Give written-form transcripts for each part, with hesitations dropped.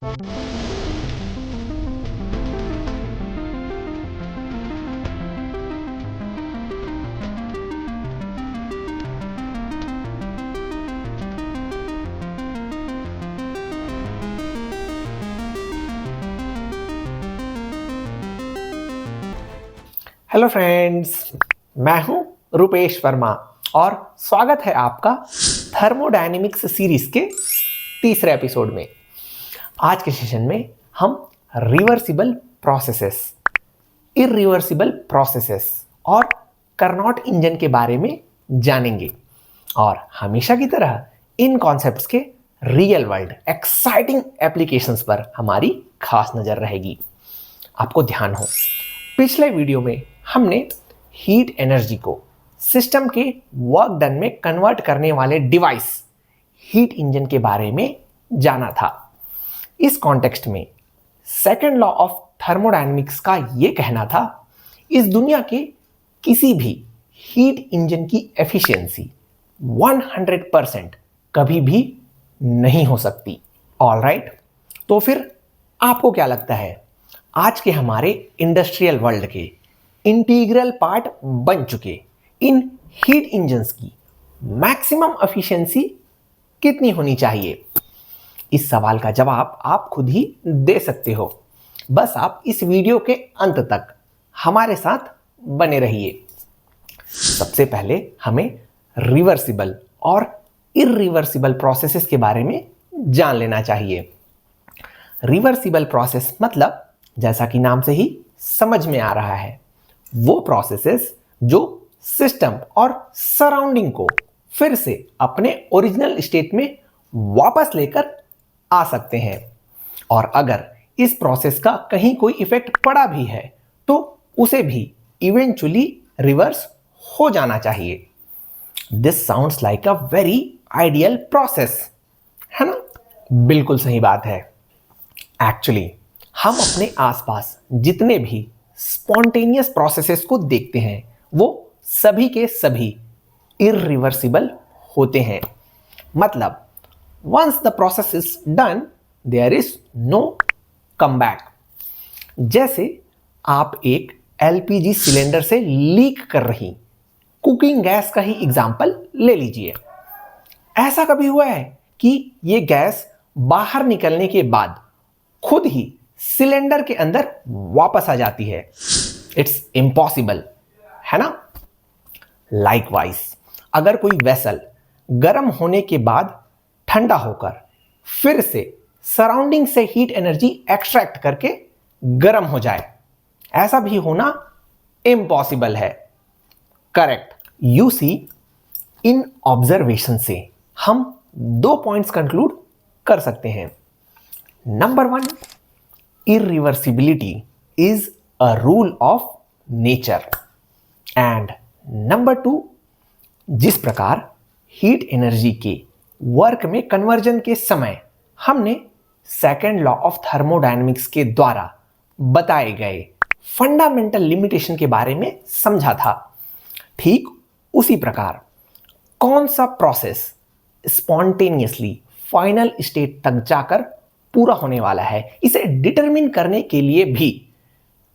Hello friends, मैं हूं रुपेश वर्मा और स्वागत है आपका थर्मोडायनेमिक्स सीरीज के तीसरे एपिसोड में। आज के सेशन में हम रिवर्सिबल प्रोसेसेस, इरिवर्सिबल प्रोसेसेस और कार्नोट इंजन के बारे में जानेंगे और हमेशा की तरह इन कॉन्सेप्ट्स के रियल वर्ल्ड एक्साइटिंग एप्लीकेशंस पर हमारी खास नजर रहेगी। आपको ध्यान हो, पिछले वीडियो में हमने हीट एनर्जी को सिस्टम के वर्क डन में कन्वर्ट करने वाले डिवाइस हीट इंजन के बारे में जाना था। इस कॉन्टेक्स्ट में सेकंड लॉ ऑफ थर्मोडायनेमिक्स का यह कहना था, इस दुनिया के किसी भी हीट इंजन की एफिशिएंसी 100% कभी भी नहीं हो सकती। ऑलराइट, तो फिर आपको क्या लगता है, आज के हमारे इंडस्ट्रियल वर्ल्ड के इंटीग्रल पार्ट बन चुके इन हीट इंजन्स की मैक्सिमम एफिशिएंसी कितनी होनी चाहिए? इस सवाल का जवाब आप खुद ही दे सकते हो। बस आप इस वीडियो के अंत तक हमारे साथ बने रहिए। सबसे पहले हमें रिवर्सिबल और इरिवर्सिबल प्रोसेसेस के बारे में जान लेना चाहिए। रिवर्सिबल प्रोसेस मतलब, जैसा कि नाम से ही समझ में आ रहा है, वो प्रोसेसेस जो सिस्टम और सराउंडिंग को फिर से अपने ओरिजिनल स्टेट में वापस लेकर आ सकते हैं, और अगर इस प्रोसेस का कहीं कोई इफेक्ट पड़ा भी है तो उसे भी इवेंचुअली रिवर्स हो जाना चाहिए। This sounds like a very ideal process, है ना? बिल्कुल सही बात है। एक्चुअली हम अपने आसपास जितने भी स्पॉन्टेनियस प्रोसेसेस को देखते हैं वो सभी के सभी इरिवर्सिबल होते हैं। मतलब once the process is done there is no come back. जैसे आप एक एलपीजी सिलेंडर से लीक कर रही कुकिंग गैस का ही एग्जाम्पल ले लीजिए। ऐसा कभी हुआ है कि ये गैस बाहर निकलने के बाद खुद ही सिलेंडर के अंदर वापस आ जाती है? इट्स इम्पॉसिबल, है ना? लाइकवाइज, अगर कोई वेसल गर्म होने के बाद ठंडा होकर फिर से सराउंडिंग से हीट एनर्जी एक्सट्रैक्ट करके गर्म हो जाए, ऐसा भी होना इम्पॉसिबल है। करेक्ट। यू सी, इन ऑब्जर्वेशन से हम 2 पॉइंट्स कंक्लूड कर सकते हैं। Number 1, irreversibility is a rule of nature, and number 2, जिस प्रकार हीट एनर्जी के वर्क में कन्वर्जन के समय हमने सेकेंड लॉ ऑफ थर्मोडायनेमिक्स के द्वारा बताए गए फंडामेंटल लिमिटेशन के बारे में समझा था, ठीक उसी प्रकार कौन सा प्रोसेस स्पॉन्टेनियसली फाइनल स्टेट तक जाकर पूरा होने वाला है, इसे डिटरमिन करने के लिए भी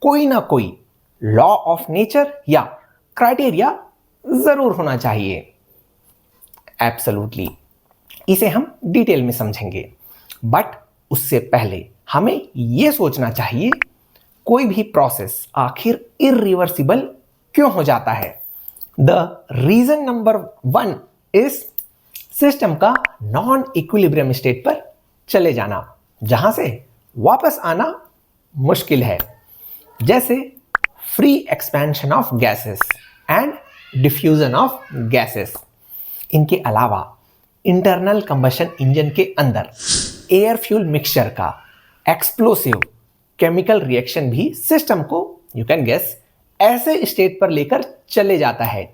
कोई ना कोई लॉ ऑफ नेचर या क्राइटेरिया जरूर होना चाहिए। एब्सोल्युटली, इसे हम डिटेल में समझेंगे, बट उससे पहले हमें यह सोचना चाहिए कोई भी प्रोसेस आखिर इरिवर्सिबल क्यों हो जाता है। The reason number 1 is system का नॉन इक्विलिब्रियम स्टेट पर चले जाना, जहां से वापस आना मुश्किल है। जैसे free expansion of gases and diffusion of gases. इनके अलावा इंटरनल कंबशन इंजन के अंदर एयर फ्यूल मिक्सचर का एक्सप्लोसिव केमिकल रिएक्शन भी सिस्टम को, यू कैन गेस, ऐसे स्टेट पर लेकर चले जाता है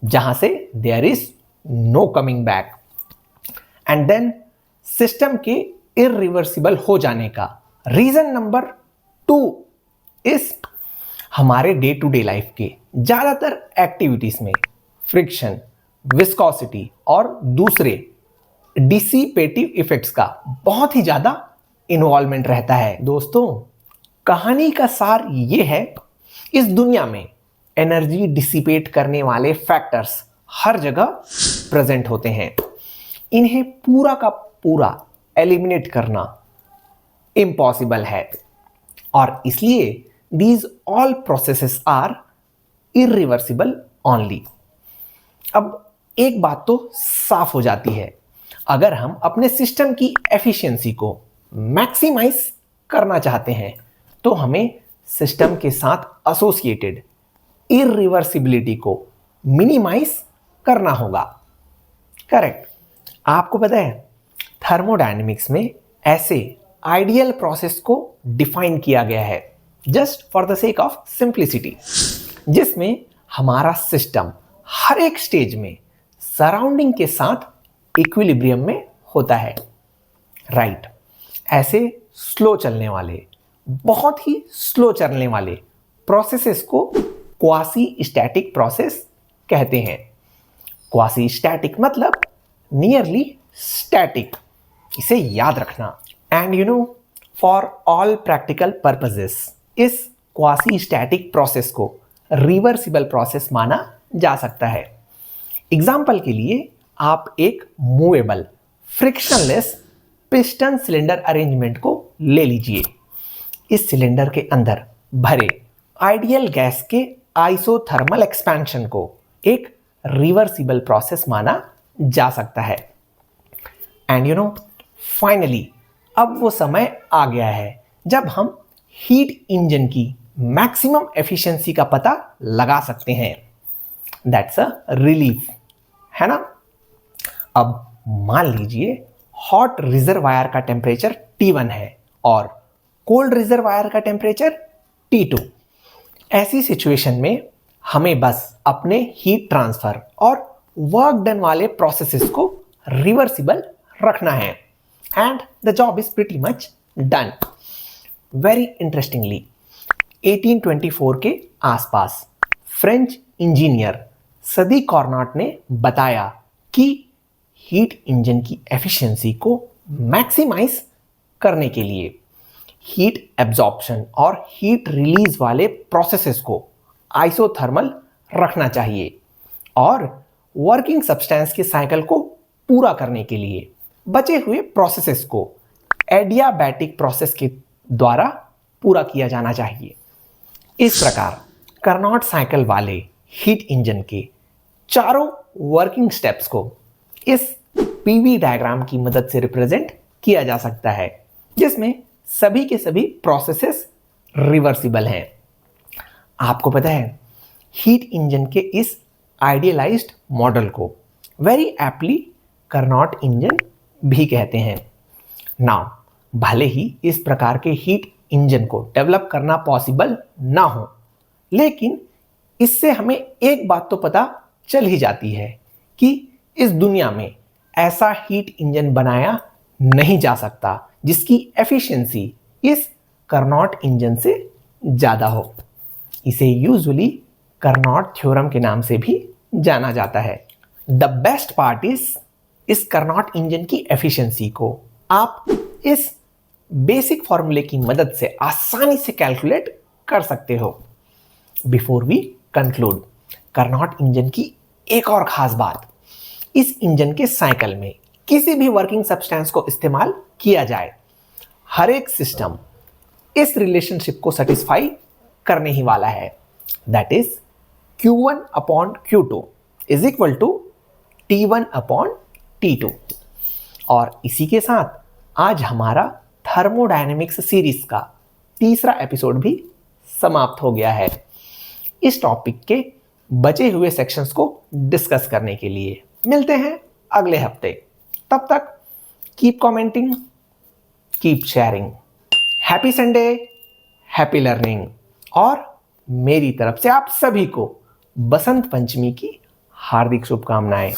जहां से there is no coming back. And then system के इरिवर्सिबल हो जाने का रीजन नंबर 2 इज हमारे डे टू डे लाइफ के ज्यादातर एक्टिविटीज में फ्रिक्शन, विस्कोसिटी और दूसरे डिसिपेटिव इफेक्ट्स का बहुत ही ज्यादा इन्वॉल्वमेंट रहता है। दोस्तों, कहानी का सार ये है, इस दुनिया में एनर्जी डिसिपेट करने वाले फैक्टर्स हर जगह प्रेजेंट होते हैं। इन्हें पूरा का पूरा एलिमिनेट करना इम्पॉसिबल है और इसलिए these all processes are irreversible only. अब एक बात तो साफ हो जाती है, अगर हम अपने सिस्टम की एफिशिएंसी को मैक्सिमाइज करना चाहते हैं तो हमें सिस्टम के साथ एसोसिएटेड इरिवर्सिबिलिटी को मिनिमाइज करना होगा। करेक्ट। आपको पता है, थर्मोडायनेमिक्स में ऐसे आइडियल प्रोसेस को डिफाइन किया गया है just for the sake of simplicity, जिसमें हमारा सिस्टम हर एक स्टेज में सराउंडिंग के साथ इक्विलिब्रियम में होता है। राइट। ऐसे स्लो चलने वाले, बहुत ही स्लो चलने वाले प्रोसेसेस को क्वासी स्टैटिक प्रोसेस कहते हैं। क्वासी स्टैटिक मतलब नियरली स्टैटिक, इसे याद रखना। And you know, for all practical purposes इस क्वासी स्टैटिक प्रोसेस को रिवर्सिबल प्रोसेस माना जा सकता है। एग्जाम्पल के लिए आप एक movable frictionless piston cylinder arrangement को ले लीजिए। इस सिलेंडर के अंदर भरे आइडियल गैस के आइसोथर्मल एक्सपेंशन को एक रिवर्सिबल प्रोसेस माना जा सकता है। एंड यू नो, फाइनली अब वो समय आ गया है जब हम हीट इंजन की मैक्सिमम एफिशिएंसी का पता लगा सकते हैं। दैट्स अ रिलीफ, है ना। अब मान लीजिए हॉट रिजर्वायर का टेम्परेचर T1 है और कोल्ड रिजर्वायर का टेम्परेचर T2। ऐसी सिचुएशन में हमें बस अपने हीट ट्रांसफर और वर्क डन वाले प्रोसेसेस को रिवर्सिबल रखना है and the job is pretty much done. Very interestingly 1824 के आसपास फ्रेंच इंजीनियर सदी कॉर्नाट ने बताया कि हीट इंजन की एफिशिएंसी को मैक्सिमाइज करने के लिए हीट एब्जॉर्प्शन और हीट रिलीज वाले प्रोसेसेस को आइसोथर्मल रखना चाहिए और वर्किंग सब्सटेंस के साइकिल को पूरा करने के लिए बचे हुए प्रोसेसेस को एडियाबैटिक प्रोसेस के द्वारा पूरा किया जाना चाहिए। इस प्रकार कार्नोट साइकिल वाले हीट इंजन के चारों वर्किंग स्टेप्स को इस पीवी डायग्राम की मदद से रिप्रेजेंट किया जा सकता है, जिसमें सभी के सभी प्रोसेसेस रिवर्सिबल हैं। आपको पता है, हीट इंजन के इस आइडियलाइज्ड मॉडल को वेरी एप्टली कार्नोट इंजन भी कहते हैं। नाउ, भले ही इस प्रकार के हीट इंजन को डेवलप करना पॉसिबल ना हो, लेकिन इससे हमें एक बात तो पता चल ही जाती है कि इस दुनिया में ऐसा हीट इंजन बनाया नहीं जा सकता जिसकी एफिशिएंसी इस कार्नोट इंजन से ज़्यादा हो। इसे यूजुअली कार्नोट थ्योरम के नाम से भी जाना जाता है। द बेस्ट पार्ट इस कार्नोट इंजन की एफिशिएंसी को आप इस बेसिक फॉर्मूले की मदद से आसानी से कैलकुलेट कर सकते हो। Before we conclude, Carnot engine की एक और खास बात, इस इंजन के साइकिल में किसी भी वर्किंग सब्सटेंस को इस्तेमाल किया जाए, हर एक सिस्टम इस रिलेशनशिप को सेटिस्फाई करने ही वाला है। That is Q1 upon Q2 is equal to T1 upon T2। और इसी के साथ आज हमारा थर्मोडायनेमिक्स सीरीज का तीसरा एपिसोड भी समाप्त हो गया है। इस टॉपिक के बचे हुए सेक्शंस को डिस्कस करने के लिए मिलते हैं अगले हफ्ते। तब तक keep commenting, keep sharing. Happy Sunday, happy learning और मेरी तरफ से आप सभी को बसंत पंचमी की हार्दिक शुभकामनाएं।